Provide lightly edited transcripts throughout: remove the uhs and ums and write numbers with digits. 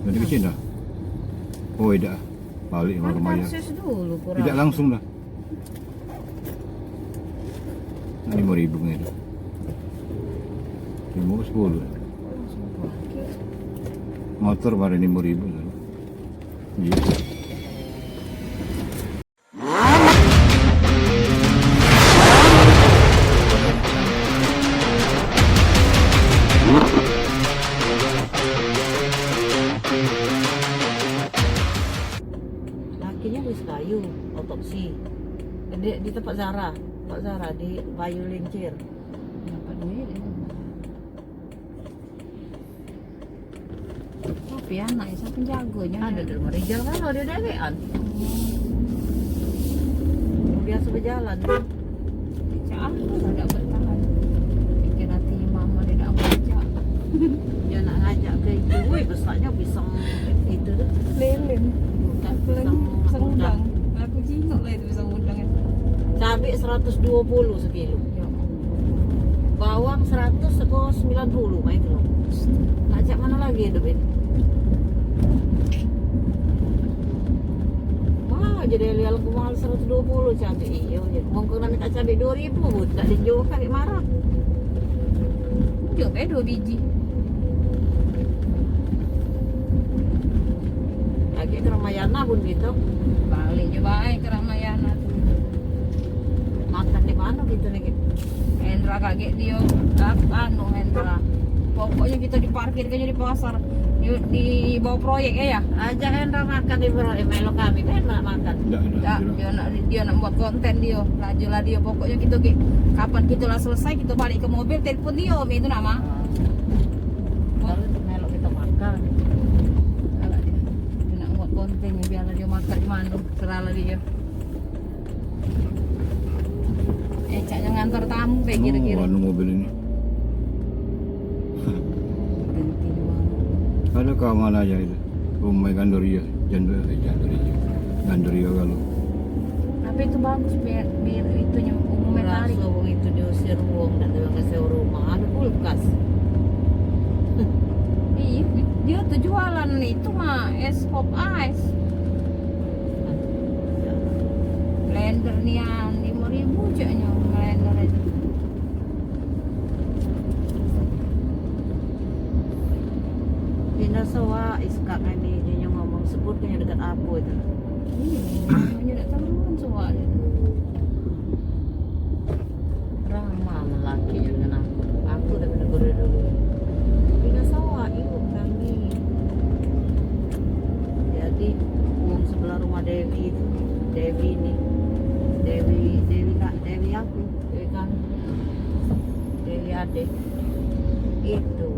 Nanti ke sini dah. Oh tidak, balik baru bayar. Sus dulu kurang. Tidak langsung dah. 5.000 nih. 5 10. Motor pada 5.000. Iya. Lakinya wis kayu otopsi di tempat Zara, Pak Zara di Bayu Lincir. Dapat duit itu. Tapi anak siapa penjagonya? Ada di rumah Rijal kan, dia dewean. Biasa berjalan. Aku tak bertahan. Pikir hati mama dia nak ngajak. Dia nak ngajak ke itu, woi besarnya pisang itu tuh. Lelem. Bukan Pisang udang. Aku jingok lah itu pisang udang itu. Cabai 120 sekilo. Bawang 100 seko 90 mah itu loh. Ngajak mana lagi hidup ini? Wah, jadi lihat aku mahal 120 cabai. Iya, mau kena minta cabai 2.000, tak dijual kali marah. Jauh 2 biji. Lagi ke Ramayana pun gitu. Balik juga ke Ramayana tuh. Makan di mana gitu nih? Hendra kaget dia, anu Hendra. Pokoknya kita diparkir kayaknya di pasar, di bawah proyek ya. Ajak Hendra makan di Melo kami, kan makan. Tidak. Dia nak buat konten dia, lajulah dia. Pokoknya kita kapan kita lah selesai kita balik ke mobil, telepon dia, itu nama. Baru itu Melo kita makan. Dia nak buat konten, biarlah dia makan di mana, seralah dia. Caknya ngantar tamu kayak kira-kira. Anu mobil ini. Ganti doang. Ada ke mana aja itu? Rumah Gandoria, Gandoria kalau. Tapi itu bagus biar itunya umumnya tarik. Merasa itu diusir uang dan dia kasih rumah ada kulkas. Iya, dia tuh jualan itu mah es pop ice. Blender nian 5.000 caknya blender itu. Pindah sawa iskak ini dia ngomong sebutnya dekat apa itu. Iya, namanya udah tahuan soalnya. Ramah lelakinya dengan aku. Aku udah menegur dia dulu. Pindah sawa yuk kami. Jadi uang sebelah rumah Dewi itu. Dewi ini. Dewi aku. Dewi kan. Dewi adik. Itu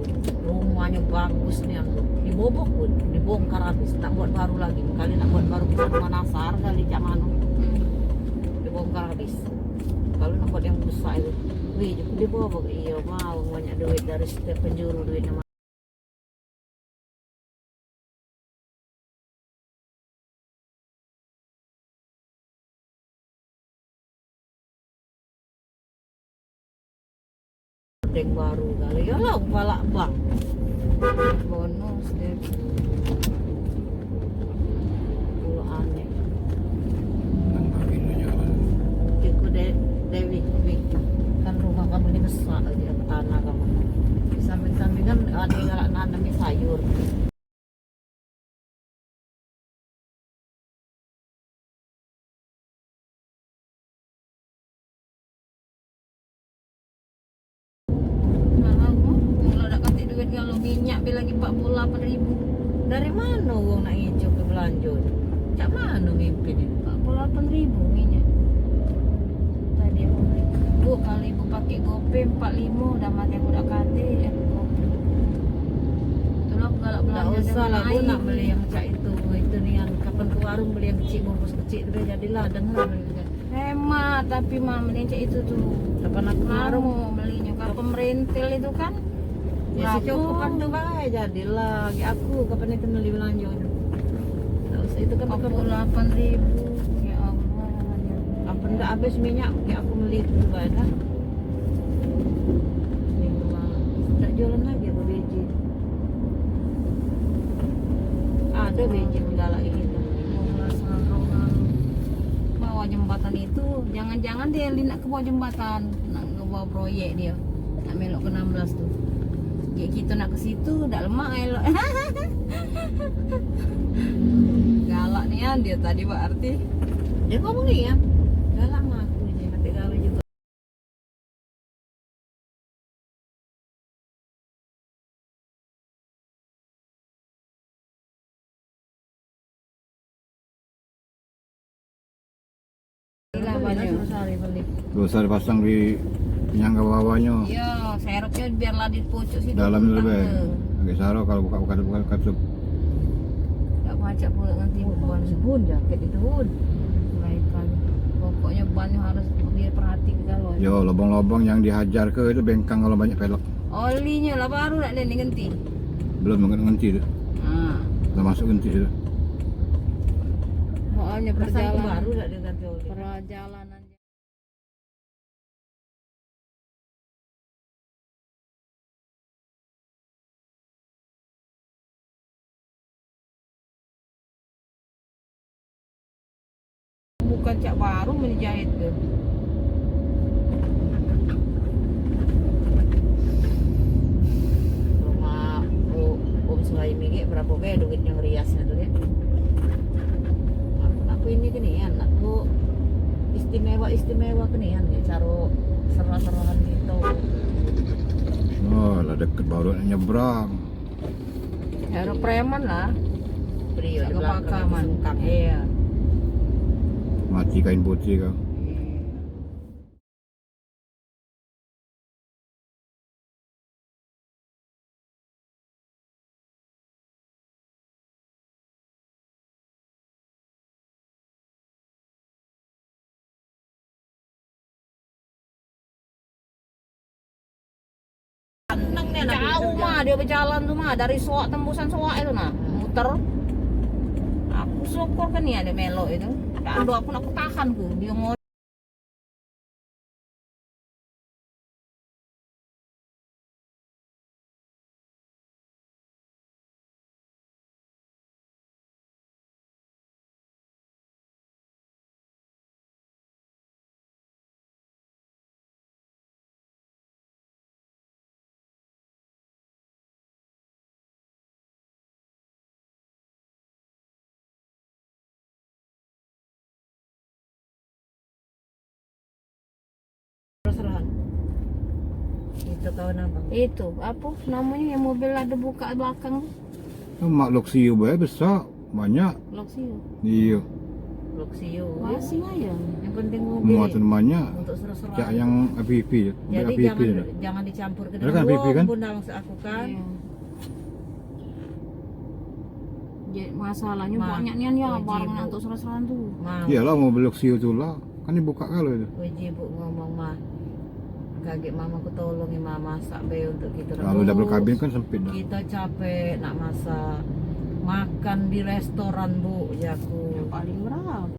rumahnya bagus nih aku dibobok pun dibongkar habis tak buat baru lagi kali nak buat baru bisa rumah Nasar kali Cak Manu dibongkar habis kalau nak buat yang besar itu wih dibobok iya mau banyak duit dari setiap penjuru duitnya deng baru kali ya lah balak bang Bonus deh. kalau aneh Nangkap ini jalan. Iku Dewi kan rumah kamu ini besar aja tanah kamu di samping-samping kan ada yang galak nanam sayur Mahal kok. Kalau ada kasih duit kalau minyak beli lagi 48.000. dari mana uang nak hijau ke belanja Cak mana mimpin ini 48.000 minyak. Tadi aku beli. Bu, kalau ibu pakai GoPay 45 udah mati aku udah kate ya. Itulah aku galak nggak belanja usah lah bu lain. nak beli yang cak itu nih yang kapan ke warung beli yang kecil bungkus kecil udah jadilah dengar Hemat tapi mah mending cak itu tuh. kapan aku ke warung Mau belinya kalau pemerintah itu kan ya berapa? secukupan tuh bae jadilah lagi aku kapan itu beli belanja nggak usah itu kan bukan 48.000 ya Allah. apa nggak habis minyak kayak aku beli itu banyak nggak jualan lagi apa biji udah becek galak gitu. Bawah jembatan itu, jangan-jangan dia linak ke bawah jembatan, nak ke bawah proyek dia, nak melok ke 16 tuh. Ya kita nak ke situ, dak lemak elok. Galak nian dia tadi berarti. Dia ngomong nih ya, galak mah aku aja, mati gawe juga. Gila banyak. Sehari beli. Gak usah dipasang di penyangga bawahnya. Iya, serepnya biarlah di pucuk situ. Dalam tentang lebih. ke. Agak sarau kalau buka tutup. Tak pacak pula nanti Bukan sebun jaket itu bun. Kebaikan. Pokoknya bannya harus diperhatikan kalau. Yo, lubang-lubang yang dihajar ke itu bengkang kalau banyak pelek. Olinya lah baru nak dia ganti. Belum ngenti itu. Nah, Udah masuk ngenti itu. soalnya Perasaan perjalanan baru udah diganti oli. perjalanan. Bukan cak baru menjahit tuh. Rumah Om Sulaimi berapa be duit yang riasnya tuh ya? Aku ini kenian, aku istimewa kenian ya, caro serah-serahan gitu. Oh, lah deket baru nak nyebrang. Hero preman lah. Beliau di Agak belakang pakaman. itu sungkak. Iya. Mati kain putih kau. Jauh mah dia berjalan tuh mah dari Soak tembusan Soak itu nah muter. Aku syukur kan ya ada melo itu. Dan doa pun aku tahan ku dia mau. Serah-serahan. Itu kawan abang. Itu apa namanya yang mobil ada buka belakang Mak Luxio bae besar, banyak. Luxio. Iya, Luxio. Masih aja. Yang penting mobil. muatan banyak. Untuk serah-serahan. Kayak yang APP, Jadi APP jangan dah. jangan dicampur ke Ada kan dalam pipi kan? bunda maksud aku kan. Iya. Jadi masalahnya Ma, banyak nian ya wajib, barang Bu. untuk serah-serahan tuh. Mau. Iyalah mobil Luxio tuh lah, kan dibuka kalau itu. Puji bu ngomong mah. Kaget mama aku tolongin mama masak be untuk kita. Kalau double kabin kan sempit dah. Kita capek nak masak. Makan di restoran bu, jaku. Paling berapa?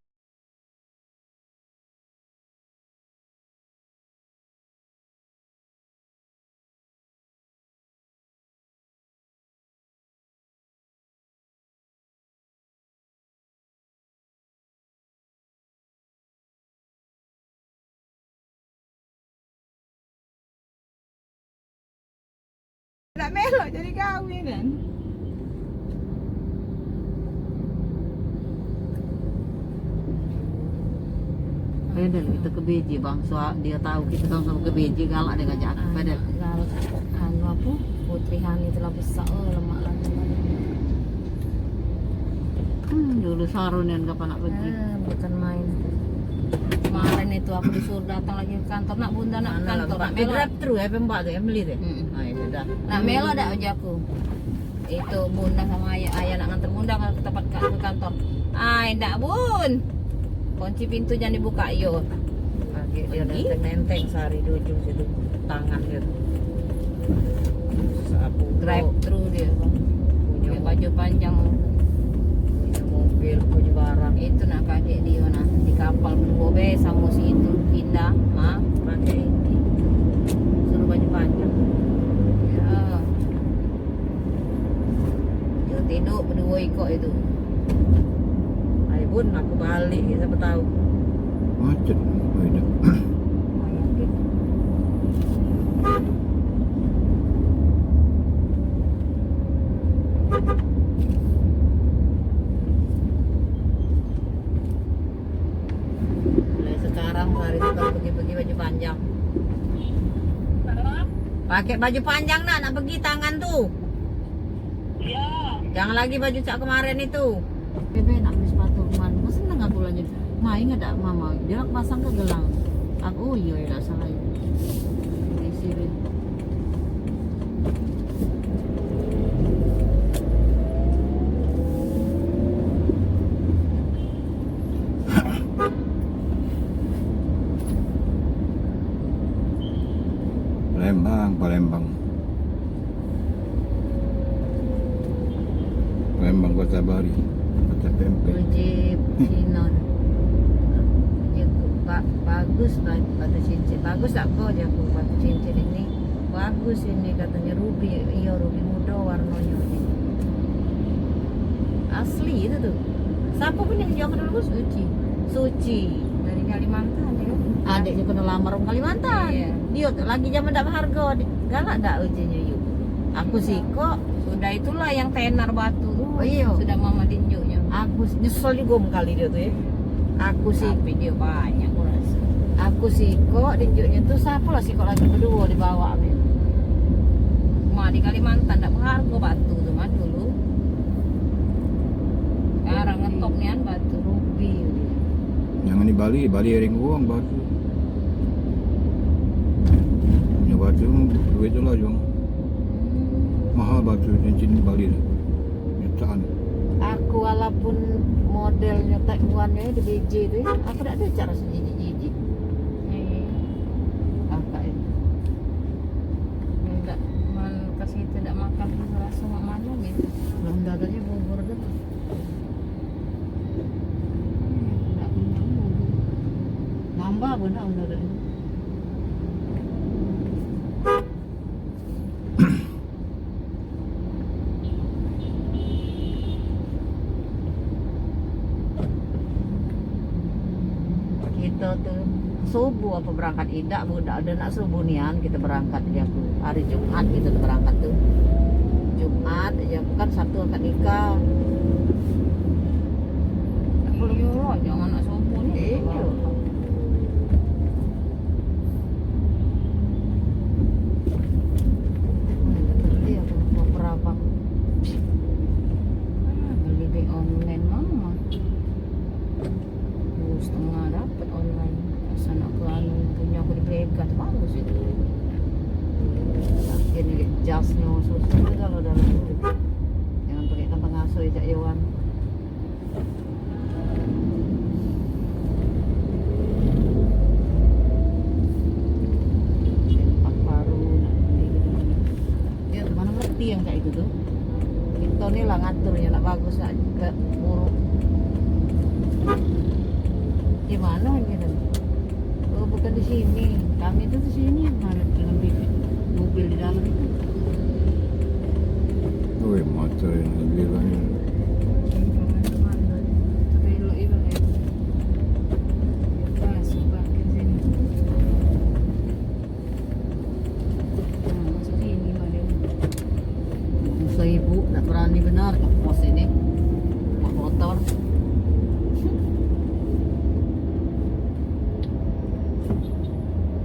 Nak melok jadi kawin kan? Pedal kita ke BJ bang, soal dia tahu kita sama-sama ke BJ galak dia ngajak aku pedal. Anu apa? Putri Hani telah besar lemak lagi. Dulu sarunian kapan nak pergi. Bukan main. Kemarin itu aku disuruh datang lagi ke kantor nak bunda nak ke kantor nak melo. Grab thru ya pembak tuh Emily tuh. Nah itu dah. Nak melo ada aja aku. Itu bunda sama ayah nak nganter bunda ke tempat ke kantor. Ay, ndak bun. Kunci pintu jangan dibuka yo. Pagi dia nenteng sehari di ujung situ tangan dia. Sapu Drive thru dia. punya Pakai baju panjang. punya mobil, punya barang. Itu nak kakek dia nah di kapal berdua be sama si itu pindah mah Pakai ini suruh baju panjang. ya. Dia tidur berdua ikut itu. bun aku balik siapa tahu. Macet. Oh, iya. Mulai sekarang hari itu kalau pergi-pergi baju panjang. Pakai baju panjang nak pergi tangan tuh. Iya. Jangan lagi baju cak kemarin itu. Bebe nak beli sepatu kemana? Masa seneng aku lanjut. Ma ingat tak mama? Dia nak pasang ke gelang. Aku iya ya tak salah. Isi deh. Palembang. Palembang Kota Bari. Kota Tempe. Uji Sinon. Bagus batu cincin. Bagus tak kau aku batu cincin ini. Bagus ini katanya ruby. Iya ruby muda warnanya. Asli itu tuh. Siapa pun yang jawab dulu Suci. Dari Kalimantan ya. Adiknya kena lamar orang Kalimantan. Iya. Dia lagi zaman tak harga. Galak tak ujinya yuk. Aku sih kok. Sudah itulah yang tenar batu tuh. Oh iya. Sudah mama tinjuknya. Aku nyesel juga kali dia tuh ya. Aku sih Tapi dia banyak aku rasa. Aku sih kok tinjuknya tuh siapa lah sih kok lagi berdua dibawa nih. Ma di Kalimantan tak berharga batu tuh mah dulu. Sekarang ngetop nian batu. Ruby. Jangan di Bali ring uang batu. Punya batu duit lah Jong. Mahal batu cincin di Bali dah. Jutaan. Aku walaupun modelnya Taiwannya di BJ itu ya, aku tak ada cara sejiji-jiji. Kakak ini. Tidak man kasih tidak makan rasa mana gitu. Belum dadanya bubur tu. Tak kenyang bubur. Nambah pun tak dadanya. Kita tuh subuh apa berangkat idak budak ada nak subuh nian kita berangkat dia aku hari Jumat kita tuh berangkat tuh Jumat aja kan Sabtu akad nikah. Tak perlu nyuruh jangan nak sopo ni. Iya. Beli aku mau berapa? Beli di online mama. 2,5 dapat online. Asal nak ke anu punya aku di Brega tu bagus itu. Ini jasnya susu kalau dalam itu. Jangan pakai kantong asuh ya Cak Yowan. Sempak baru nak beli gitu. Ya mana ngerti yang kayak itu tuh. Kita nih lah ngaturnya nak bagus nak ke buruk. Di mana gitu? Oh bukan di sini. Kami itu di sini mana dengan mobil di dalam itu. Woi, motor yang lebih banyak. Belok itu ya. Masuk parkir sini. Masuk sini mana? Musa ibu tak berani benar ke pos ini. Mak motor.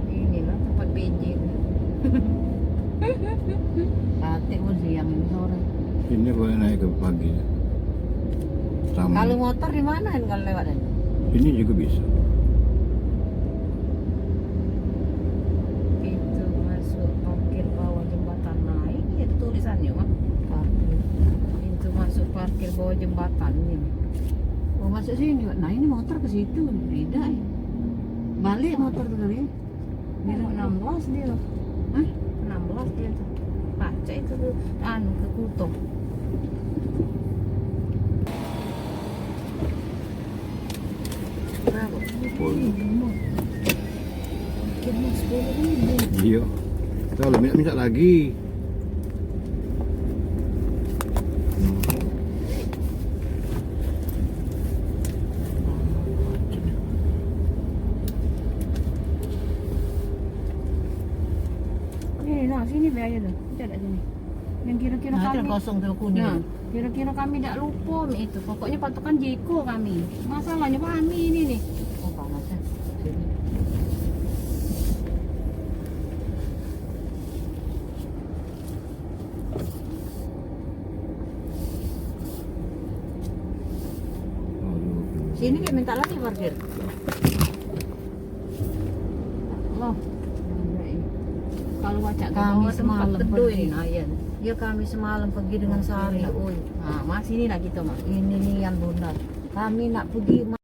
Inilah tempat BJ. Atik pun siang ini sore. Ini boleh naik ke pagi. Sama. Kalau motor di mana kan kalau lewat ini? Ini juga bisa. Itu masuk parkir bawah jembatan naik ya tulisannya mah. Parkir. Pintu masuk parkir bawah jembatan ini. Oh masuk sini. Nah ini motor ke situ. Beda ya. Balik motor tuh kali ya. Bilang 16 dia. Hah? 16 dia tuh. Baca itu tuh anu ke Kuto. Berapa? Boleh. Kira 10.000. Iya. Kalau minta lagi. kami. kosong tuh kuning. Nah, kira-kira kami tidak lupa itu. Pokoknya patokan Jeko kami. Masalahnya kami ini nih. Oh panasnya. Sini. Sini kayak minta lagi parkir. Loh. Kalau wajak Kami tempat semalam teduh pergi. ini, nah iya. Ya kami semalam pergi dengan Sari. Iya. Oi, Nah, mas ini lah kita mas. ini nih yang bunda. Kami nak pergi